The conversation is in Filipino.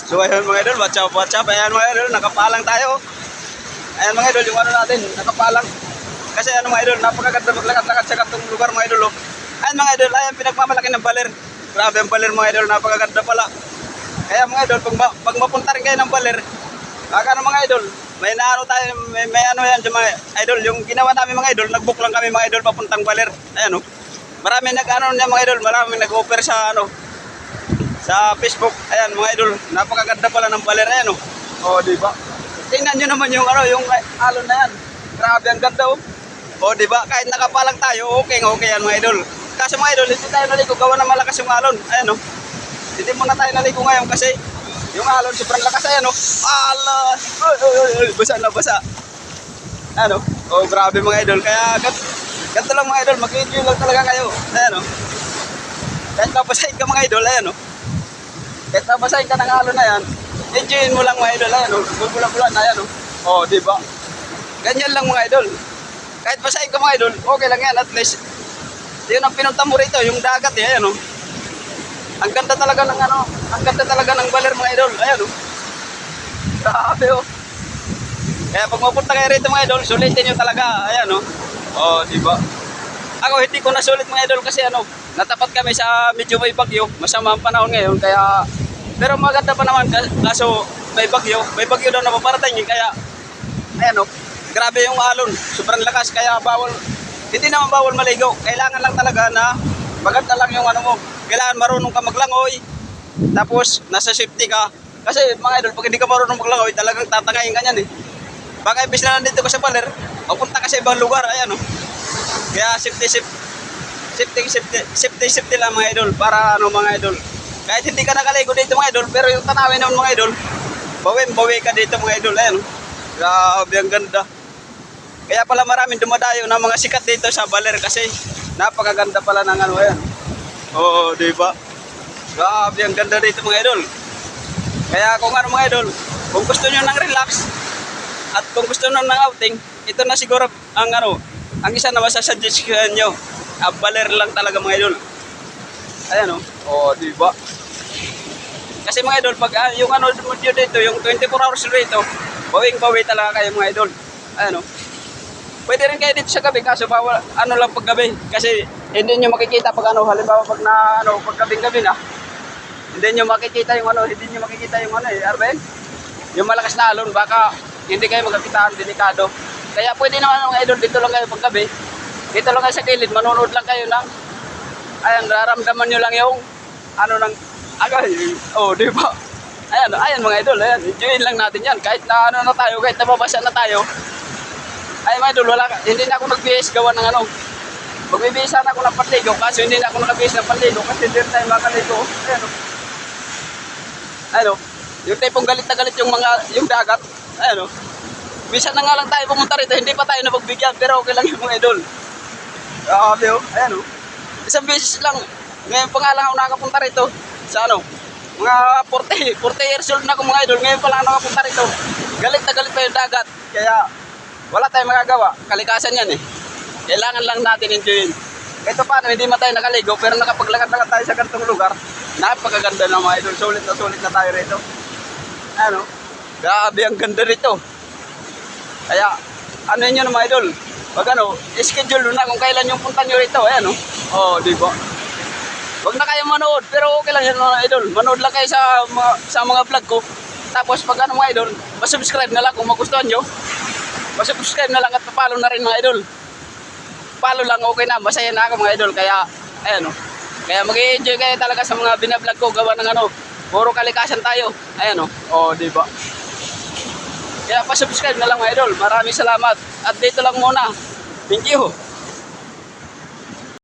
So ayun mga idol, watch out, watch out. Ayan mga idol, nakapalang tayo. Ayan mga idol, yung ano natin, nakapalang. Kasi ano mga idol, napakaganda maglakad-lakad sa katong lugar mga idol. Oh. Ayan mga idol, ayan pinagmamalaki ng baler. Grabe ang baler mga idol, napakaganda pala. Kaya mga idol, pag mapunta rin kayo ng baler, baka ano mga idol, may naano tayo, may ano yan sa mga idol. Yung ginawa namin mga idol, nag-book lang kami mga idol papuntang baler. Ayan oh. Marami nag-ano niya mga idol, marami nag-offer sa ano, sa Facebook. Ayan mga idol, napakaganda pala ng baler. Ayan oh. Oh, di ba? Tingnan niyo naman yung ano, yung alon na yan. Grabe ang ganda oh. Oh, di ba? Kahit nakapalang tayo, okay yan mga idol. Kasi mga idol, hindi tayo naligo, gawa na malakas yung alon. Ayan oh. Hindi muna tayo naligo ngayon kasi yung alon sobrang lakas. Ayan oh. Ala! Oy, basa na basa. Ano? Oh, grabe mga idol. Kaya ganito lang mga idol, mag-enjoy lang talaga kayo. Ayan oh. Kahit nabasahin ka mga idol, ayan oh. Kahit nabasahin ka ng alon na yan, enjoyin mo lang mga idol. Ayan oh. Bubula-bula na yan oh. Oh, di ba? Ganyan lang mga idol. Kahit basahin ka mga idol, okay lang yan. At least, yun ang pinunta mo rito, yung dagat eh. Ayan oh. Ang ganda talaga ng ano, ang ganda talaga ng baler mga idol. Ayan oh. Grabe oh. Kaya pag mapunta kayo rito mga idol, sulitin nyo talaga. Ayan oh. Oh, di ba? Ako hindi ko nasulit mga idol kasi ano, natapat kami sa medyo may bagyo. Masama ang panahon ngayon kaya pero maganda pa naman kaso may bagyo daw na paparating kaya ayan oh. Grabe yung alon, sobrang lakas kaya bawal. Hindi naman bawal maligo. Kailangan lang talaga na maganda lang yung ano mo. Kailangan marunong ka maglangoy. Tapos nasa safety ka. Kasi mga idol, pag hindi ka marunong maglangoy, talagang tatangayin ka niyan eh. Baka imbis na nandito ka sa baler, mapunta ka sa ibang lugar, ayan oh. Kaya safety lang mga idol para ano mga idol. Kahit hindi ka nakaligo dito mga idol, pero yung tanawin naman mga idol, bawi ka dito mga idol, ayan oh. Grabe ang ganda. Kaya pala maraming dumadayo ng mga sikat dito sa baler kasi napakaganda pala ng ano ayan. Oo, di ba? Grabe ang ganda dito mga idol. Kaya kung ano mga idol, kung gusto nyo ng relax at kung gusto nyo ng outing, ito na siguro ang ano, ang isa na masasuggest nyo. Baler lang talaga mga idol. Ayan oh. Oo, di ba? Kasi mga idol, pag yung ano dito, yung 24 hours dito, bawing-bawi talaga kayo mga idol. Ayan oh. Pwede rin kayo dito sa gabi kaso bawal ano lang pag gabi kasi hindi niyo makikita pag ano halimbawa pag na ano pag gabi na hindi niyo makikita yung ano Arben yung malakas na alon baka hindi kayo magkakitaan delikado kaya pwede naman mga idol dito lang kayo pag gabi dito lang kayo sa kilid manonood lang kayo ng ayan nararamdaman niyo lang yung ano ng agay oh di ba ayan mga idol ayan enjoyin lang natin yan kahit na ano na tayo kahit nababasa na tayo. Ay mga idol, hindi na ako nag-bihis gawa ng ano. Magbibihis sana ako ng panligo, kaso hindi na ako nag-bihis ng panligo kasi hindi tayo makaligo. Ayan o. Ayan o. Yung tipong galit na galit yung dagat. Ayan o. Bisa na nga lang tayo pumunta rito, hindi pa tayo napagbigyan, pero okay lang yung mga idol. Grabe o. Ayan o. Isang beses lang. Ngayon pa nga lang ako nakapunta rito. Sa ano? Mga 40 years old na ako mga idol. Ngayon pa lang nakapunta rito. Galit na galit pa yung dagat. Kaya wala tayong magagawa, kalikasan yan eh. Kailangan lang natin enjoyin. Ito paano, hindi man tayo nakaligo, pero nakapaglakad-lakad tayo sa ganitong lugar. Napakaganda na mga idol, sulit na tayo rito. Ano, grabe ang ganda rito. Kaya, ano yun mga idol? Pag ano, schedule na kung kailan yung punta nyo rito, ayan o. Oh, di ba? Huwag na kayo manood, pero okay lang yan mga idol. Manood lang kayo sa mga vlog ko. Tapos pag ano mga idol, subscribe na lang kung magustuhan nyo. Subscribe na lang at pa-follow na rin mga idol. Follow lang okay na, masaya na ako mga idol. Kaya, ayan o. Kaya mag-i-enjoy kayo talaga sa mga binablog ko. Gawa ng ano, puro kalikasan tayo. Ayan o. O, diba? Kaya pa-subscribe na lang mga idol. Maraming salamat. At dito lang muna. Thank you.